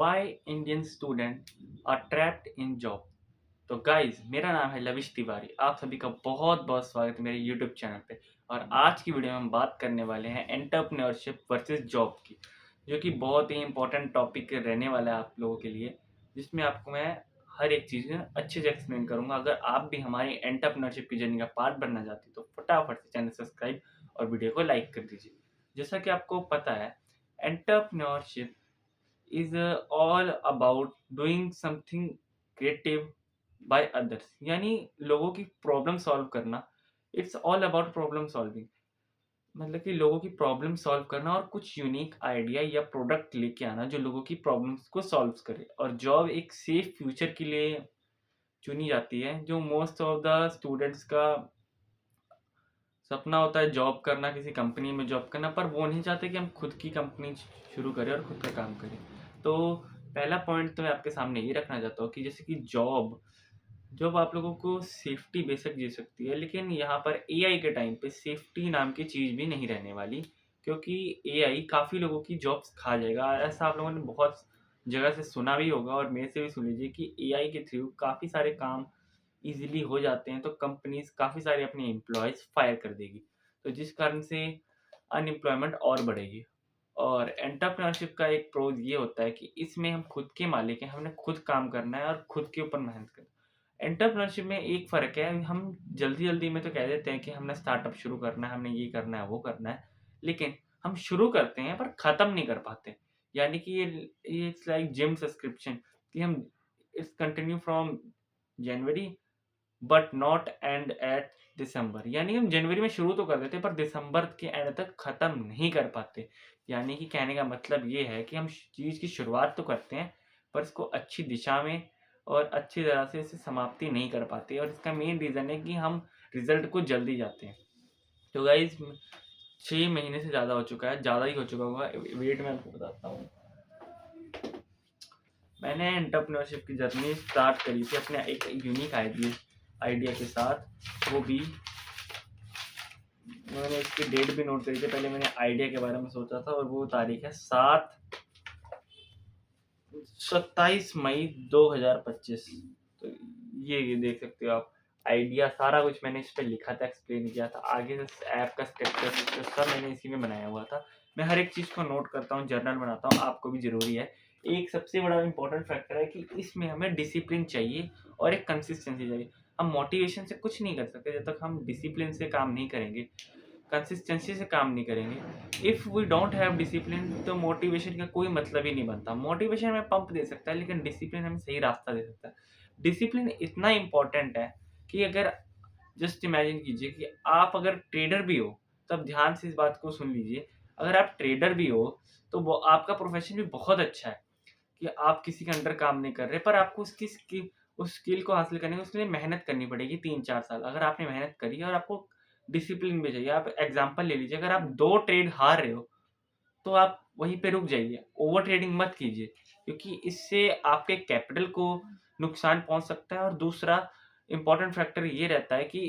Why Indian student are trapped in job. तो guys, मेरा नाम है लविश तिवारी। आप सभी का बहुत बहुत स्वागत है मेरे यूट्यूब चैनल पे। और आज की वीडियो में हम बात करने वाले हैं एंटरप्रेन्योरशिप वर्सेस जॉब की, जो कि बहुत ही इंपॉर्टेंट टॉपिक रहने वाला है आप लोगों के लिए, जिसमें आपको मैं हर एक चीज़ अच्छे से एक्सप्लेन करूंगा। अगर आप भी हमारी एंटरप्रेन्योरशिप की जर्नी का पार्ट बनना चाहते हैं तो फटाफट से चैनल सब्सक्राइब और वीडियो को लाइक कर दीजिए। जैसा कि आपको पता है, entrepreneurship is all about doing something creative by others। यानी लोगों की प्रॉब्लम सॉल्व करना। It's all about problem solving. मतलब कि लोगों की प्रॉब्लम सॉल्व करना और कुछ यूनिक आइडिया या प्रोडक्ट लेके आना जो लोगों की प्रॉब्लम्स को सॉल्व करे। और जॉब एक सेफ फ्यूचर के लिए चुनी जाती है, जो मोस्ट ऑफ द स्टूडेंट्स का सपना होता है जॉब करना, किसी कंपनी में जॉब करना, पर वो नहीं चाहते कि हम खुद की कंपनी शुरू करें और खुद का काम करें। तो पहला पॉइंट तो मैं आपके सामने ये रखना चाहता हूँ कि जैसे कि जॉब जॉब आप लोगों को सेफ्टी बेशक दे सकती है, लेकिन यहाँ पर एआई के टाइम पे सेफ्टी नाम की चीज़ भी नहीं रहने वाली, क्योंकि एआई काफ़ी लोगों की जॉब्स खा जाएगा। ऐसा आप लोगों ने बहुत जगह से सुना भी होगा और मेरे से भी सुन लीजिए कि एआई के थ्रू काफ़ी सारे काम ईज़िली हो जाते हैं, तो कंपनीज़ काफ़ी सारे अपने एम्प्लॉइज़ फायर कर देगी। तो जिस कारण से अनएम्प्लॉयमेंट और बढ़ेगी। और एंटरप्रेन्योरशिप का एक प्रोज ये होता है कि इसमें हम खुद के मालिक हैं, हमने खुद काम करना है और खुद के ऊपर मेहनत करना है। एंटरप्रेन्योरशिप में एक फ़र्क है, हम जल्दी-जल्दी में तो कह देते हैं कि हमने स्टार्टअप शुरू करना है, हमने ये करना है, वो करना है, लेकिन हम शुरू करते हैं पर ख़त्म नहीं कर पाते। यानी कि ये इट्स लाइक जिम सब्सक्रिप्शन कि हम it's continue from January but not end at December. यानी हम जनवरी में शुरू तो कर देते हैं पर दिसंबर के एंड तक ख़त्म नहीं कर पाते। यानी कि कहने का मतलब ये है कि हम चीज़ की शुरुआत तो करते हैं, पर इसको अच्छी दिशा में और अच्छी तरह से इसे समाप्ति नहीं कर पाते। और इसका मेन रीज़न है कि हम रिज़ल्ट को जल्दी चाहते हैं। तो गाइज़, 6 महीने से ज़्यादा हो चुका है, ज़्यादा ही हो चुका होगा, वेट मैं आपको बताता हूँ। मैंने एंटरप्रेन्योरशिप की जर्नी स्टार्ट करी थी अपने एक यूनिक आइडिया के साथ। वो भी मैंने इसकी डेट भी नोट करी थी। पहले मैंने आइडिया के बारे में सोचा था और वो तारीख है 27 मई 2025। तो ये देख सकते हो आप। आइडिया सारा कुछ मैंने इस पे लिखा था, एक्सप्लेन किया था, आगे से ऐप का स्ट्रक्चर सब मैंने इसी में बनाया हुआ था। मैं हर एक चीज़ को नोट करता हूँ, जर्नल बनाता हूँ, आपको भी ज़रूरी है। एक सबसे बड़ा इम्पोर्टेंट फैक्टर है कि इसमें हमें डिसिप्लिन चाहिए और एक कंसिस्टेंसी चाहिए। हम मोटिवेशन से कुछ नहीं कर सकते जब तक हम डिसिप्लिन से काम नहीं करेंगे, कंसिस्टेंसी से काम नहीं करेंगे। If we don't have discipline तो मोटिवेशन का कोई मतलब ही नहीं बनता। मोटिवेशन हमें पंप दे सकता है, लेकिन डिसिप्लिन हमें सही रास्ता दे सकता है। डिसिप्लिन इतना इम्पोर्टेंट है कि अगर जस्ट इमेजिन कीजिए कि आप अगर ट्रेडर भी हो, तब ध्यान से इस बात को सुन लीजिए। अगर आप ट्रेडर भी हो तो वो आपका प्रोफेशन भी बहुत अच्छा है कि आप किसी के अंडर काम नहीं कर रहे, पर आपको उस स्किल को हासिल करने के उसके लिए मेहनत करनी पड़ेगी 3-4 साल। अगर आपने मेहनत करी और आपको डिसिप्लिन भी चाहिए, आप एग्ज़ाम्पल ले लीजिए, अगर आप 2 ट्रेड हार रहे हो, तो आप वहीं पे रुक जाइए, ओवर ट्रेडिंग मत कीजिए, क्योंकि इससे आपके कैपिटल को नुकसान पहुँच सकता है। और दूसरा इम्पोर्टेंट फैक्टर ये रहता है कि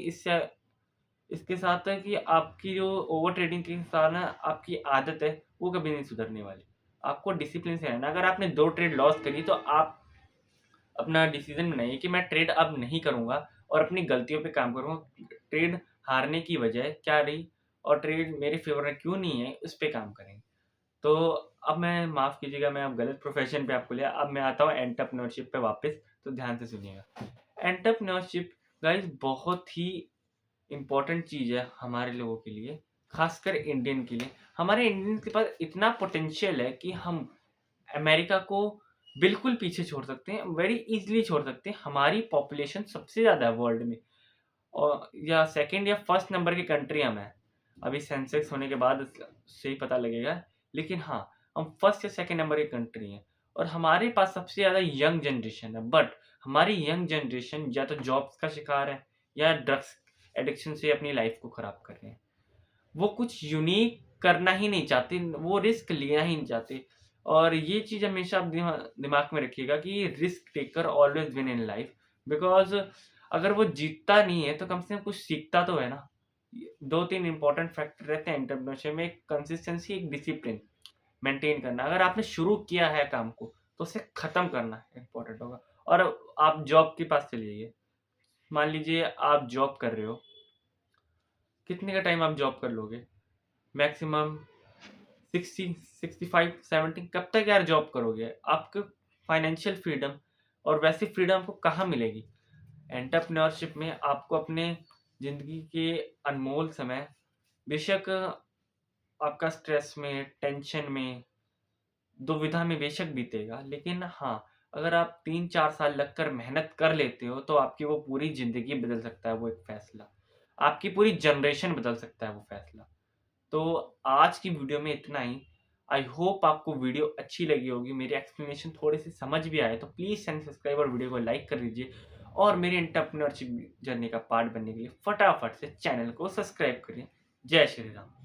इसके साथ है कि आपकी जो ओवर ट्रेडिंग के साथ ना आपकी आदत है, वो कभी नहीं सुधरने वाली। आपको डिसिप्लिन से रहना है। अगर आपने 2 ट्रेड लॉस करी तो आप अपना डिसीजन बनाइए कि मैं ट्रेड अब नहीं करूँगा और अपनी गलतियों पे काम करूँगा। ट्रेड हारने की वजह क्या रही और ट्रेड मेरे फ़ेवर में क्यों नहीं है, उस पे काम करेंगे। तो अब मैं माफ़ कीजिएगा, मैं अब गलत प्रोफ़ेशन पे आपको लिया। अब मैं आता हूँ एंटरप्रेन्योरशिप पे वापस, तो ध्यान से सुनिएगा। एंटरप्रेन्योरशिप गाइज़ बहुत ही इम्पोर्टेंट चीज़ है हमारे लोगों के लिए, ख़ासकर इंडियन के लिए। हमारे इंडियंस के पास इतना पोटेंशियल है कि हम अमेरिका को बिल्कुल पीछे छोड़ सकते हैं, वेरी ईज़िली छोड़ सकते हैं। हमारी पॉपुलेशन सबसे ज़्यादा है वर्ल्ड में, और या सेकंड या फर्स्ट नंबर की कंट्री हम हैं। अभी सेंसेक्स होने के बाद से ही पता लगेगा, लेकिन हाँ, हम फर्स्ट या सेकंड नंबर की कंट्री हैं और हमारे पास सबसे ज़्यादा यंग जनरेशन है। बट हमारी यंग जनरेशन या तो जॉब्स का शिकार है या ड्रग्स एडिक्शन से अपनी लाइफ को ख़राब कर रहे हैं। वो कुछ यूनिक करना ही नहीं चाहते, वो रिस्क लेना ही नहीं चाहते। और ये चीज़ हमेशा आप दिमाग में रखिएगा कि risk taker always win in life. Because अगर वो जीतता नहीं है तो कम से कम कुछ सीखता तो है ना। 2-3 इम्पोर्टेंट फैक्टर रहते हैं एंटरप्रेन्योरशिप में, एक कंसिस्टेंसी, एक डिसिप्लिन मेंटेन करना। अगर आपने शुरू किया है काम को, तो उसे ख़त्म करना इम्पोर्टेंट होगा। और आप जॉब के पास चले जाइए। मान लीजिए आप जॉब कर रहे हो, कितने का टाइम आप जॉब कर लोगे? मैक्सिमम 60, 65, 70 कब तक यार जॉब करोगे? आपको फाइनेंशियल फ्रीडम और वैसी फ्रीडम आपको कहाँ मिलेगी? एंटरप्रेन्योरशिप में आपको अपने ज़िंदगी के अनमोल समय बेशक आपका स्ट्रेस में, टेंशन में, दुविधा में बेशक बीतेगा, लेकिन हाँ, अगर आप 3-4 साल लगकर मेहनत कर लेते हो, तो आपकी वो पूरी ज़िंदगी बदल सकता है वो एक फ़ैसला। आपकी पूरी जनरेशन बदल सकता है वो फ़ैसला। तो आज की वीडियो में इतना ही। आई होप आपको वीडियो अच्छी लगी होगी, मेरी एक्सप्लेनेशन थोड़ी-सी समझ भी आए, तो प्लीज़ चैनल सब्सक्राइब और वीडियो को लाइक कर दीजिए और मेरी एंटरप्रेन्योरशिप जर्नी का पार्ट बनने के लिए फटाफट से चैनल को सब्सक्राइब करिए। जय श्री राम।